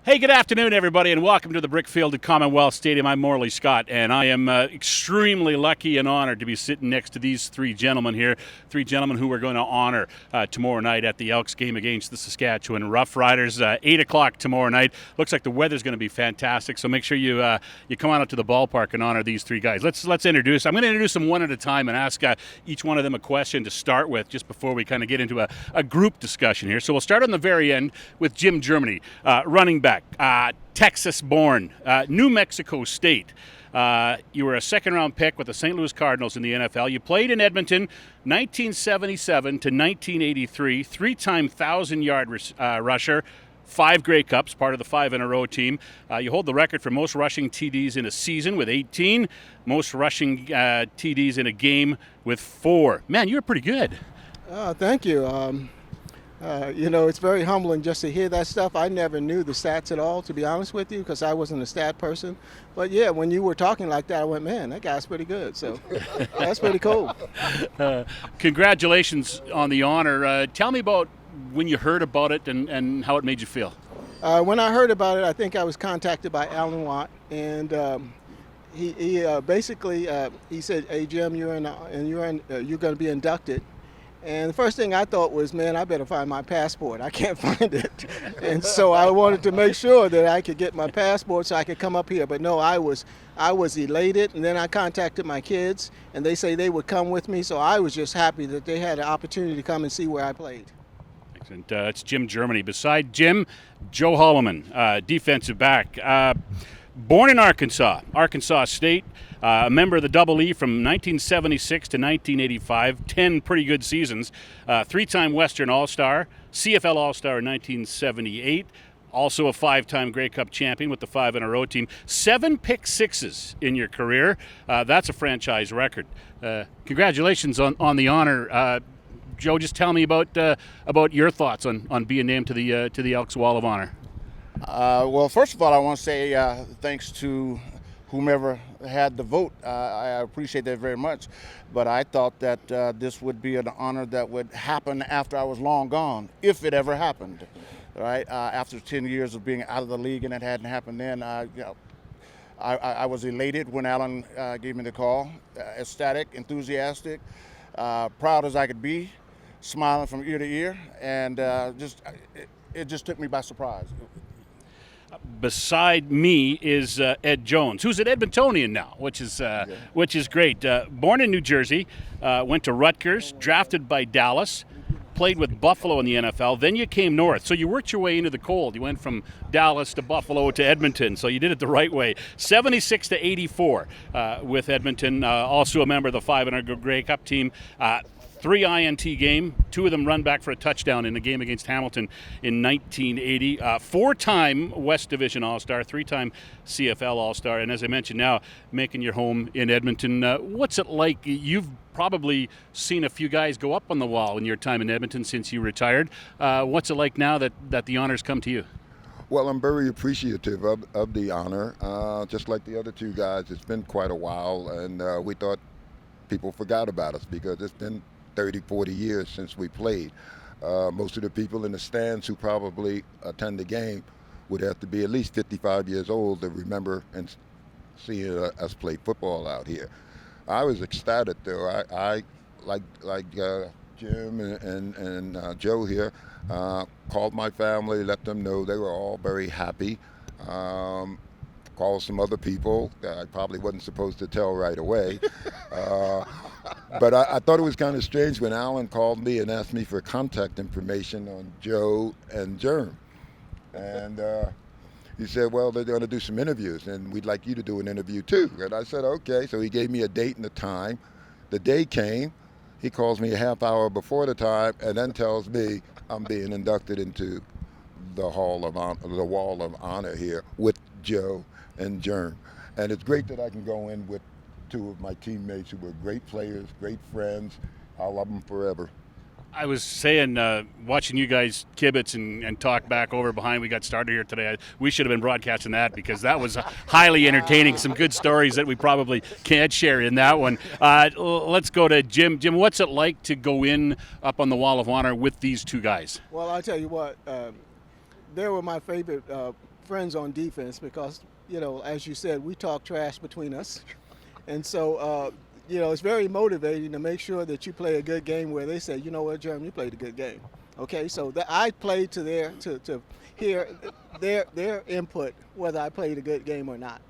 Hey, good afternoon, everybody, and welcome to the Brickfield at Commonwealth Stadium. I'm Morley Scott, and I am extremely lucky and honored to be sitting next to these three gentlemen here, three gentlemen who we're going to honor tomorrow night at the Elks game against the Saskatchewan Roughriders, 8 o'clock tomorrow night. Looks like the weather's going to be fantastic, so make sure you come on out to the ballpark and honor these three guys. Let's introduce. I'm going to introduce them one at a time and ask each one of them a question to start with, just before we kind of get into a group discussion here. So we'll start on the very end with Jim Germany, running back. Texas-born, New Mexico State. You were a second-round pick with the St. Louis Cardinals in the NFL. You played in Edmonton 1977 to 1983, three-time 1,000-yard rusher, 5 Grey Cups, part of the 5-in-a-row team. You hold the record for most rushing TDs in a season with 18, most rushing TDs in a game with 4. Man, you were pretty good. Thank you. It's very humbling just to hear that stuff. I never knew the stats at all, to be honest with you, because I wasn't a stat person. But yeah, when you were talking like that, I went, man, that guy's pretty good. So that's pretty cool. Congratulations on the honor. Tell me about when you heard about it and how it made you feel. When I heard about it, I think I was contacted by Alan Watt, and he basically said, "Hey Jim, you're going to be inducted." And the first thing I thought was, man, I better find my passport. I can't find it. And so I wanted to make sure that I could get my passport so I could come up here. But no, I was elated. And then I contacted my kids, and they say they would come with me. So I was just happy that they had an opportunity to come and see where I played. Excellent. It's Jim Germany. Beside Jim, Joe Hollimon, defensive back. Born in Arkansas State, a member of the Double E from 1976 to 1985, 10 pretty good seasons, 3-time Western All-Star, CFL All-Star in 1978, also a 5-time Grey Cup champion with the 5-in-a-row team, 7 pick sixes in your career. That's a franchise record. Congratulations on the honor. Joe, just tell me about your thoughts on being named to the Elks Wall of Honor. Well, first of all, I want to say thanks to whomever had the vote. I appreciate that very much. But I thought that this would be an honor that would happen after I was long gone, if it ever happened. Right? After 10 years of being out of the league and it hadn't happened then, I was elated when Alan gave me the call, ecstatic, enthusiastic, proud as I could be, smiling from ear to ear, and it just took me by surprise. Beside me is Ed Jones, who's an Edmontonian now, which is great. Born in New Jersey, went to Rutgers, drafted by Dallas, played with Buffalo in the NFL. Then you came north, so you worked your way into the cold. You went from Dallas to Buffalo to Edmonton, so you did it the right way. 76 to 84 with Edmonton, also a member of the 5-in-a-row Grey Cup team. 3 INT game, 2 of them run back for a touchdown in the game against Hamilton in 1980. 4-time West Division All-Star, 3-time CFL All-Star, and as I mentioned now, making your home in Edmonton. What's it like? You've probably seen a few guys go up on the wall in your time in Edmonton since you retired. What's it like now that the honors come to you? Well, I'm very appreciative of the honor. Just like the other 2 guys, it's been quite a while, and we thought people forgot about us because it's been 30, 40 years since we played. Most of the people in the stands who probably attend the game would have to be at least 55 years old to remember and seeing us play football out here. I was ecstatic, though. I like Jim and Joe here, called my family, let them know they were all very happy. Called some other people that I probably wasn't supposed to tell right away. But I thought it was kind of strange when Alan called me and asked me for contact information on Joe and Germ. And he said, well, they're going to do some interviews, and we'd like you to do an interview too. And I said, okay. So he gave me a date and a time. The day came. He calls me a half hour before the time and then tells me I'm being inducted into the Wall of Honor here with Joe and Germ. And it's great that I can go in with 2 of my teammates who were great players, great friends. I'll love them forever. I was saying, watching you guys kibitz and talk back over behind we got started here today, we should have been broadcasting that because that was highly entertaining. Some good stories that we probably can't share in that one. Let's go to Jim. Jim, what's it like to go in up on the Wall of Honor with these 2 guys? Well, I'll tell you what, they were my favorite friends on defense because, as you said, we talk trash between us. And so, it's very motivating to make sure that you play a good game where they say, you know what, Jeremy, you played a good game. Okay, so I played to hear their input, whether I played a good game or not.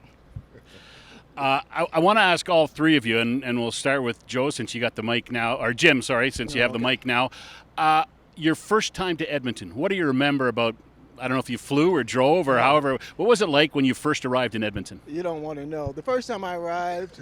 I want to ask all three of you, and we'll start with Joe since you got the mic now, or Jim, sorry, since you have the mic now. Your first time to Edmonton, what do you remember about, I don't know if you flew or drove or however, what was it like when you first arrived in Edmonton? You don't want to know. The first time I arrived,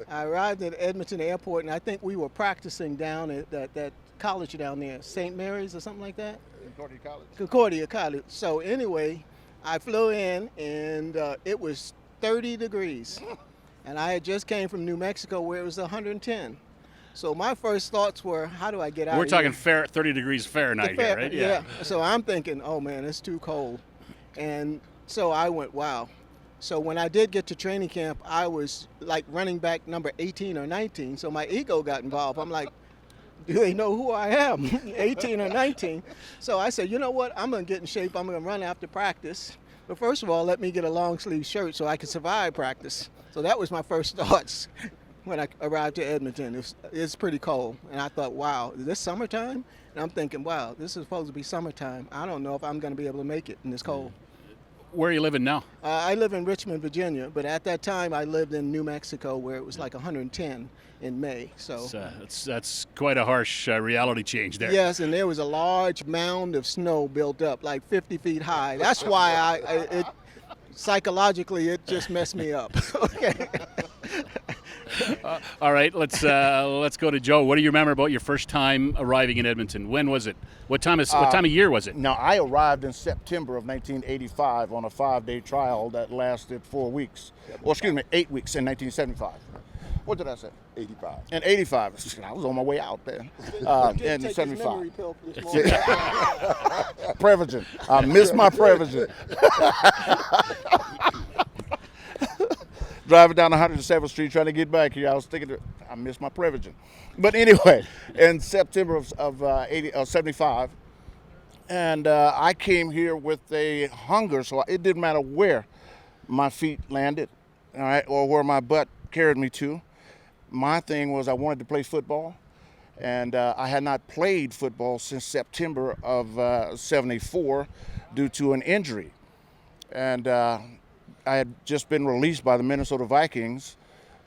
I arrived at Edmonton Airport, and I think we were practicing down at that college down there, St. Mary's or something like that? Concordia College. Concordia College. So anyway, I flew in, and it was 30 degrees. And I had just came from New Mexico where it was 110. So my first thoughts were, how do I get out We're of talking here? 30 degrees Fahrenheit here, right? Yeah. So I'm thinking, oh man, it's too cold. And so I went, wow. So when I did get to training camp, I was like running back number 18 or 19. So my ego got involved. I'm like, do they know who I am, 18 or 19? So I said, you know what, I'm going to get in shape. I'm going to run after practice. But first of all, let me get a long sleeve shirt so I can survive practice. So that was my first thoughts when I arrived to Edmonton. It's pretty cold. And I thought, wow, is this summertime? And I'm thinking, wow, this is supposed to be summertime. I don't know if I'm going to be able to make it in this cold. Where are you living now? I live in Richmond, Virginia, but at that time I lived in New Mexico where it was like 110 in May. So that's quite a harsh reality change there. Yes, and there was a large mound of snow built up, like 50 feet high. That's why it psychologically it just messed me up. Okay. All right, let's go to Joe. What do you remember about your first time arriving in Edmonton? When was it? What time of year was it? Now, I arrived in September of 1985 on a 5-day trial that lasted 4 weeks. Well, excuse me, 8 weeks in 1975. What did I say? 85. In 85. I was on my way out there. In 75. Prevagen. I missed my Prevagen. Driving down 107th Street trying to get back here, I was thinking I missed my Prevagen. But anyway, in September of 75, and I came here with a hunger, so it didn't matter where my feet landed, all right, or where my butt carried me to. My thing was I wanted to play football, and I had not played football since September of 74 due to an injury. And I had just been released by the Minnesota Vikings,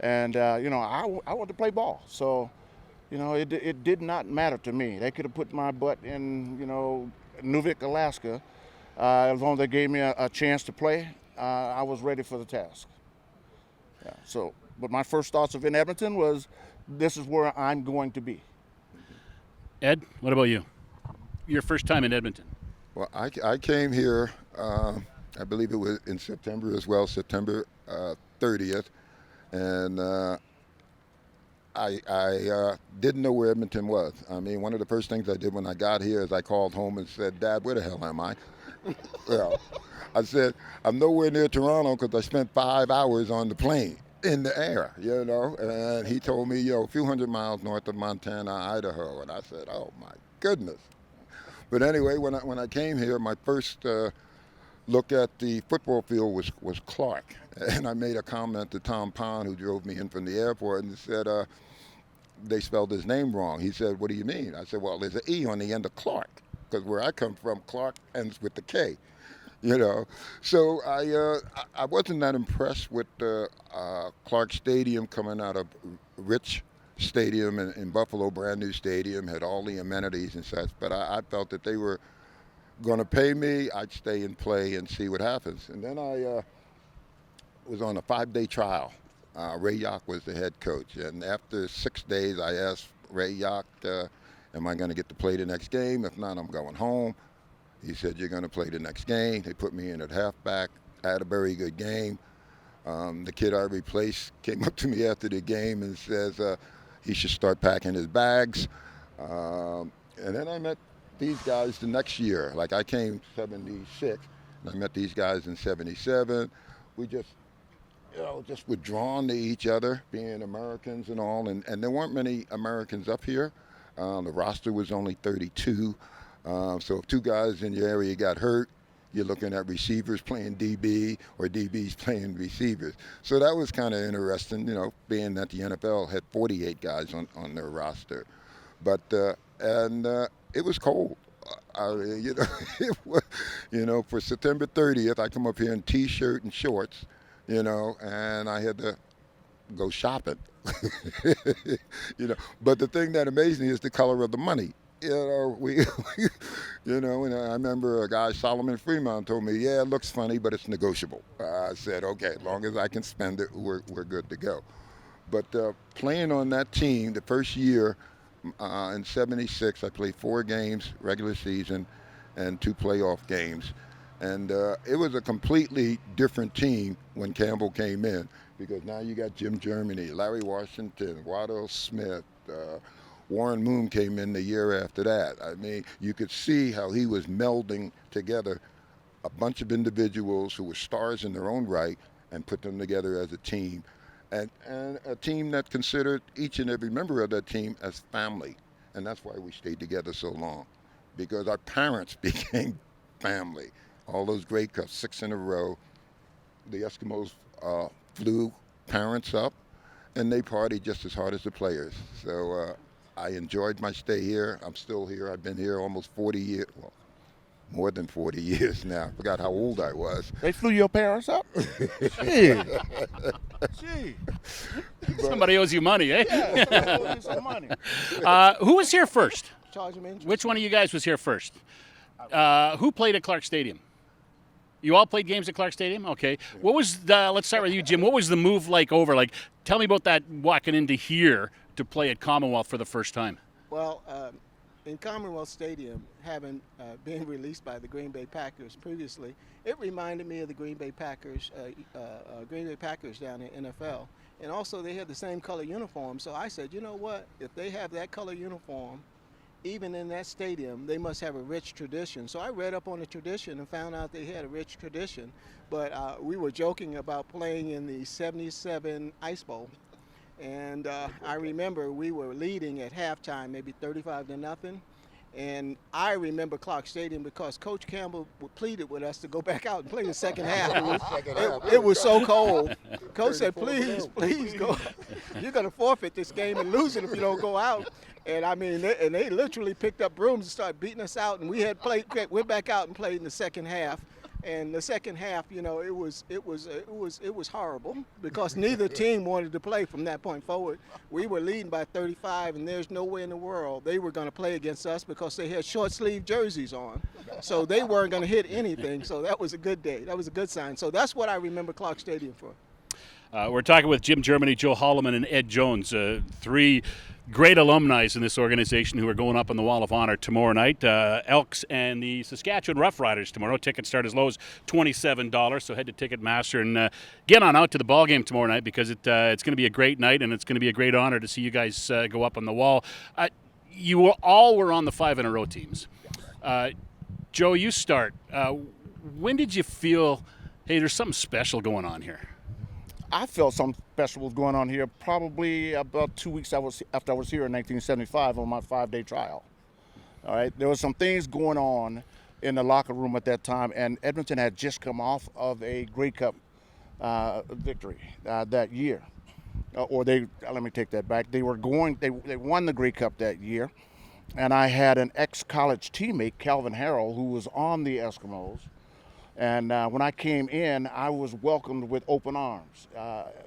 and I wanted to play ball. So, it did not matter to me. They could have put my butt in, Nunavut, Alaska. As long as they gave me a chance to play, I was ready for the task. Yeah. So, but my first thoughts of in Edmonton was, this is where I'm going to be. Ed, what about you? Your first time in Edmonton? Well, I came here. I believe it was in September as well, September 30th, and I didn't know where Edmonton was. I mean, one of the first things I did when I got here is I called home and said, Dad, where the hell am I? Well, I said, I'm nowhere near Toronto because I spent 5 hours on the plane in the air, and he told me, a few hundred miles north of Montana, Idaho, and I said, oh my goodness. But anyway, when I came here, my first look at the football field was Clark. And I made a comment to Tom Pond, who drove me in from the airport, and said, they spelled his name wrong. He said, what do you mean? I said, well, there's an E on the end of Clark, because where I come from, Clark ends with the K. So I wasn't that impressed with Clark Stadium coming out of Rich Stadium in Buffalo, brand new stadium, had all the amenities and such, but I felt that they were going to pay me, I'd stay and play and see what happens. And then I was on a 5-day trial. Ray Yock was the head coach. And after 6 days, I asked Ray Yock, am I going to get to play the next game? If not, I'm going home. He said, you're going to play the next game. They put me in at halfback. I had a very good game. The kid I replaced came up to me after the game and says he should start packing his bags. And then I met these guys the next year. Like I came 76, and I met these guys in 77. We just were drawn to each other, being Americans and all. And there weren't many Americans up here. The roster was only 32. So if two guys in your area got hurt, you're looking at receivers playing DB or DBs playing receivers. So that was kind of interesting, being that the NFL had 48 guys on their roster. But it was cold. It was, for September 30th, I come up here in T-shirt and shorts, and I had to go shopping. But the thing that amazed me is the color of the money. And I remember a guy, Solomon Fremont, told me, yeah, it looks funny, but it's negotiable. I said, okay, as long as I can spend it, we're good to go. But playing on that team, the first year in '76, I played 4 games, regular season, and 2 playoff games. And it was a completely different team when Campbell came in, because now you got Jim Germany, Larry Washington, Waddell Smith, Warren Moon came in the year after that. I mean, you could see how he was melding together a bunch of individuals who were stars in their own right and put them together as a team. And a team that considered each and every member of that team as family. And that's why we stayed together so long, because our parents became family. All those Grey Cups, 6 in a row. The Eskimos flew parents up, and they partied just as hard as the players. So I enjoyed my stay here. I'm still here. I've been here almost 40 years. Well, more than 40 years now. I forgot how old I was. They flew your parents up? Gee. Somebody owes you money, eh? Yeah, somebody owes you some money. Who was here first? Charge him interest. Which one of you guys was here first? Who played at Clark Stadium? You all played games at Clark Stadium? Okay. What was let's start with you, Jim. What was the move like over? Like, tell me about that, walking into here to play at Commonwealth for the first time. Well, in Commonwealth Stadium, having been released by the Green Bay Packers previously, it reminded me of the Green Bay Packers down in NFL. And also, they had the same color uniform. So I said, you know what? If they have that color uniform, even in that stadium, they must have a rich tradition. So I read up on the tradition and found out they had a rich tradition. But we were joking about playing in the '77 Ice Bowl. And I remember we were leading at halftime, maybe 35-0. And I remember Clark Stadium because Coach Campbell pleaded with us to go back out and play the second half. It was so cold. Coach said, please go. You're going to forfeit this game and lose it if you don't go out. And I mean, they literally picked up brooms and started beating us out. And we went back out and played in the second half. And the second half, it was horrible because neither team wanted to play from that point forward. We were leading by 35, and there's no way in the world they were going to play against us because they had short sleeve jerseys on. So they weren't going to hit anything. So that was a good day. That was a good sign. So that's what I remember Clark Stadium for. We're talking with Jim Germany, Joe Hollimon, and Ed Jones, 3 great alumni in this organization who are going up on the Wall of Honor tomorrow night. Elks and the Saskatchewan Roughriders tomorrow. Tickets start as low as $27, so head to Ticketmaster and get on out to the ball game tomorrow night because it's going to be a great night and it's going to be a great honor to see you guys go up on the wall. You all were on the 5-in-a-row teams. Joe, you start. When did you feel, hey, there's something special going on here? I felt something special was going on here probably about 2 weeks after I was here in 1975 on my 5-day trial. All right, there were some things going on in the locker room at that time, and Edmonton had just come off of a Grey Cup victory that year. Let me take that back. They won the Grey Cup that year, and I had an ex-college teammate, Calvin Harrell, who was on the Eskimos. And when I came in, I was welcomed with open arms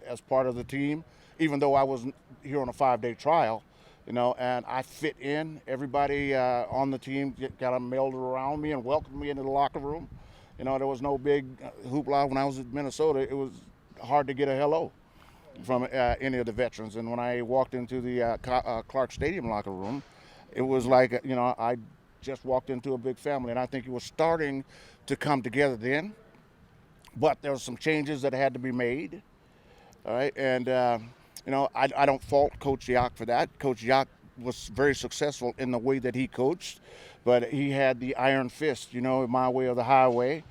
as part of the team, even though I was here on a 5-day trial, and I fit in. Everybody on the team got melded around me and welcomed me into the locker room. There was no big hoopla. When I was in Minnesota, it was hard to get a hello from any of the veterans. And when I walked into the Clark Stadium locker room, it was like, I just walked into a big family. And I think it was starting to come together then, but there were some changes that had to be made. All right, and I don't fault Coach Yack for that. Coach Yack was very successful in the way that he coached, but he had the iron fist, my way or the highway.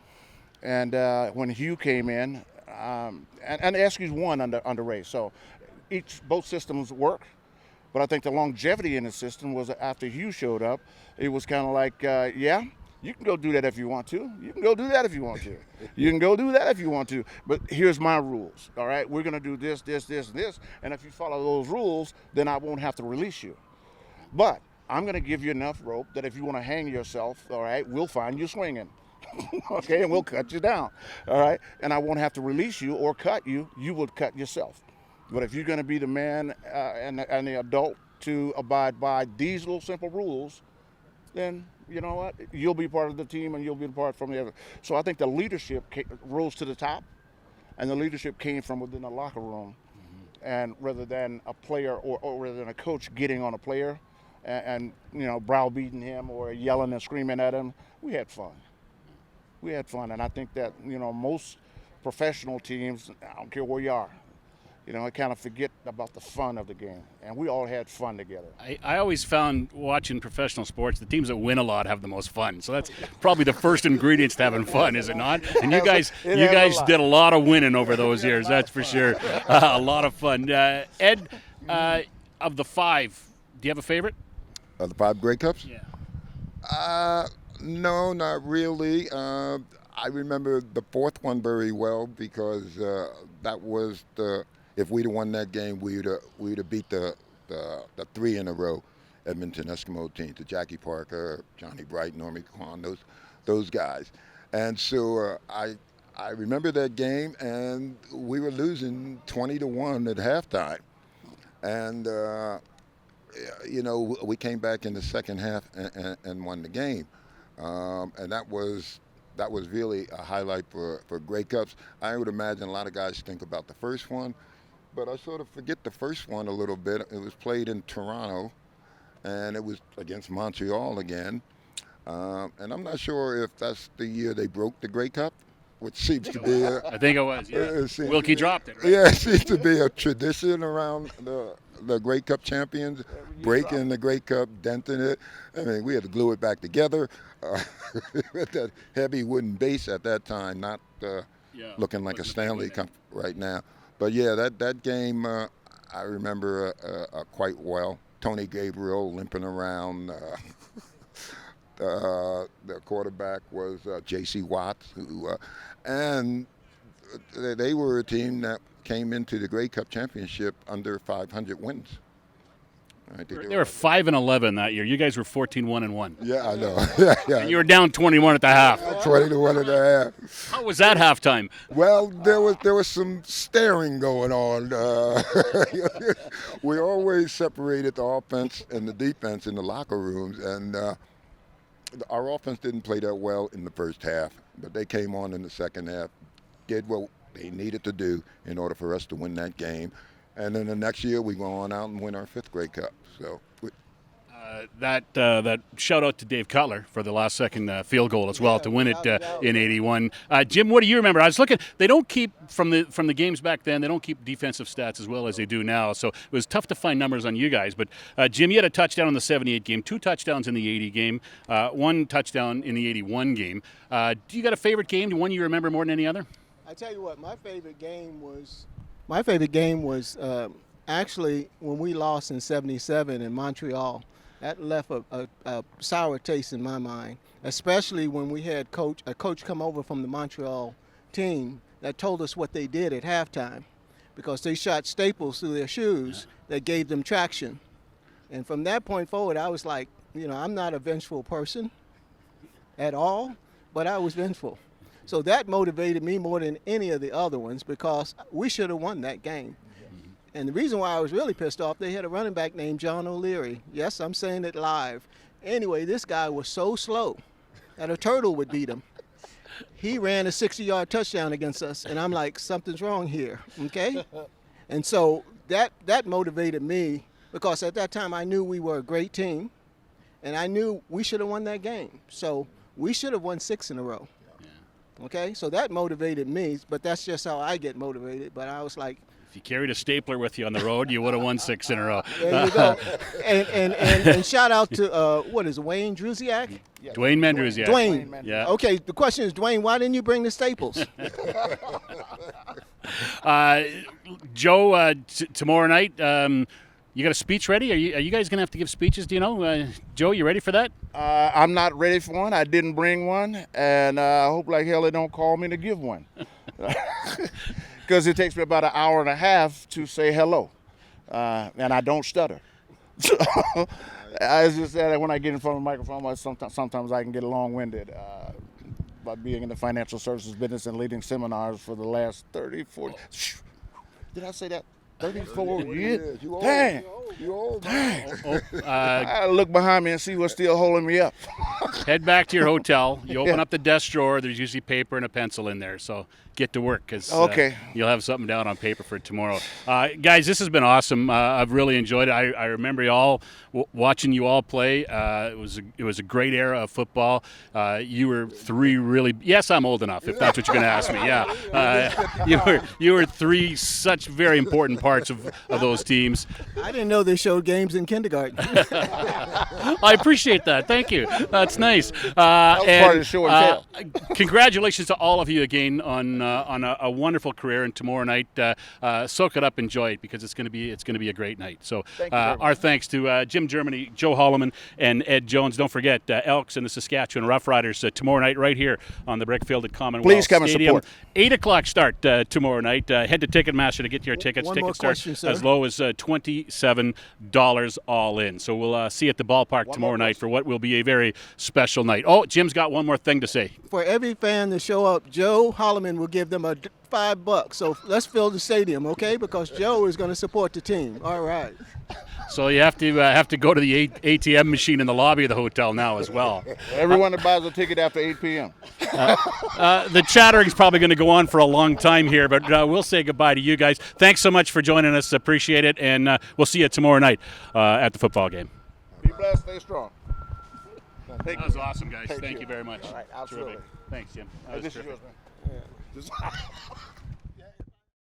And when Hugh came in, and the Eskies won under Ray, so both systems work. But I think the longevity in the system was after Hugh showed up, it was kind of like, You can go do that if you want to. You can go do that if you want to. You can go do that if you want to. But here's my rules, all right? We're going to do this, this, this, and this. And if you follow those rules, then I won't have to release you. But I'm going to give you enough rope that if you want to hang yourself, all right, we'll find you swinging. Okay, and we'll cut you down, all right? And I won't have to release you or cut you. You would cut yourself. But if you're going to be the man and the adult to abide by these little simple rules, then you know what? You'll be part of the team and you'll be part from the other. So I think the leadership rose to the top, and the leadership came from within the locker room. And rather than a player or rather than a coach getting on a player and you know, browbeating him or yelling and screaming at him, we had fun. We had fun. And I think that, you know, most professional teams, I don't care where you are, you know, I kind of forget about the fun of the game. And we all had fun together. I always found watching professional sports, the teams that win a lot have the most fun. So that's probably the first ingredients to having fun, is it not? And you guys did a lot of winning over those years, that's for sure. A lot of fun. Ed, of the 5, do you have a favorite? Of the 5 Grey Cups? Yeah. No, not really. I remember the 4th one very well because that was if we'd have won that game, we'd have beat the 3 in a row Edmonton Eskimo teams, the Jackie Parker, Johnny Bright, Normie Kwan, those guys. And so I remember that game, and we were losing 20-1 at halftime. And you know, we came back in the second half and won the game. And that was really a highlight for Grey Cups. I would imagine a lot of guys think about the first one, but I sort of forget the first one a little bit. It was played in Toronto, and it was against Montreal again. And I'm not sure if that's the year they broke the Grey Cup, which seems to be I think it was, yeah. Wilkie dropped it, right? Yeah, it seems to be a tradition around the Grey Cup champions, breaking the Grey Cup, denting it. I mean, we had to glue it back together with that heavy wooden base at that time, not looking like a Stanley Cup right now. But yeah, that game I remember quite well. Tony Gabriel limping around. The quarterback was J.C. Watts, and they were a team that came into the Grey Cup championship under 500 wins. They were 5-11 that year. You guys were 14-1-1. Yeah, I know. Yeah. And you were down 21 at the half. 20-1 at the half. How was that halftime? Well, there was some staring going on. We always separated the offense and the defense in the locker rooms, and our offense didn't play that well in the first half, but they came on in the second half, did what they needed to do in order for us to win that game. And then the next year we go on out and win our 5th Grey Cup. So that shout out to Dave Cutler for the last second field goal as well to win it in '81. Jim, what do you remember? I was looking. They don't keep from the games back then. They don't keep defensive stats as well as they do now. So it was tough to find numbers on you guys. But Jim, you had a touchdown in the '78 game, 2 touchdowns in the '80 game, 1 touchdown in the '81 game. Do you got a favorite game? One you remember more than any other? I tell you what, my favorite game was actually when we lost in '77 in Montreal. That left a sour taste in my mind, especially when we had a coach come over from the Montreal team that told us what they did at halftime, because they shot staples through their shoes that gave them traction. And from that point forward, I was like, you know, I'm not a vengeful person at all, but I was vengeful. So that motivated me more than any of the other ones, because we should have won that game. And the reason why I was really pissed off, they had a running back named John O'Leary. Yes, I'm saying it live. Anyway, this guy was so slow that a turtle would beat him. He ran a 60-yard touchdown against us, and I'm like, something's wrong here, okay? And so that motivated me, because at that time I knew we were a great team, and I knew we should have won that game. So we should have won 6 in a row, okay? So that motivated me, but that's just how I get motivated. But I was like, if you carried a stapler with you on the road, you would have won 6 in a row. There you go. And shout out to, Wayne Druziak? Yeah. Dwayne Mandruziak. Dwayne. Yeah. Okay, the question is, Dwayne, why didn't you bring the staples? Joe, tomorrow night, You got a speech ready? Are you guys going to have to give speeches? Do you know? Joe, you ready for that? I'm not ready for one. I didn't bring one, and I hope like hell they don't call me to give one. Because it takes me about an hour and a half to say hello, and I don't stutter. So I just said that when I get in front of a microphone, sometimes I can get long-winded. By being in the financial services business and leading seminars for the last 34. Did I say that? 34 years? Dang. You old, Dang. man. I look behind me and see what's still holding me up. Head back to your hotel. You open up the desk drawer. There's usually paper and a pencil in there. So get to work because you'll have something down on paper for tomorrow. Guys, this has been awesome. I've really enjoyed it. I remember you all watching you all play. It was a great era of football. You were three really. Yes, I'm old enough. If that's what you're going to ask me, yeah. You were three such very important parts of those teams. I didn't know they showed games in kindergarten. I appreciate that. Thank you. That's nice. That was part of the show and tell. Congratulations to all of you again on a wonderful career, and tomorrow night, soak it up, enjoy it, because it's going to be a great night. So our thanks to Jim Germany, Joe Hollimon, and Ed Jones. Don't forget Elks and the Saskatchewan Roughriders tomorrow night right here on the Brickfield at Commonwealth Please come Stadium. and support. 8 o'clock start tomorrow night. Head to Ticketmaster to get your tickets. One Tickets more start question, sir. as low as $27 all in. So we'll see you at the ballpark tomorrow night for what will be a very special night. Oh, Jim's got one more thing to say. For every fan to show up, Joe Hollimon will give them $5. So let's fill the stadium, okay? Because Joe is going to support the team. All right. So you have to go to the ATM machine in the lobby of the hotel now as well. Everyone that buys a ticket after 8 p.m. The chattering's probably going to go on for a long time here, but we'll say goodbye to you guys. Thanks so much for joining us. Appreciate it, and we'll see you tomorrow night at the football game. Be blessed, stay strong. That was awesome, guys. Thank you very much. All right, absolutely. Terrific. Thanks, Jim. That was This is terrific. yours, man. Yeah.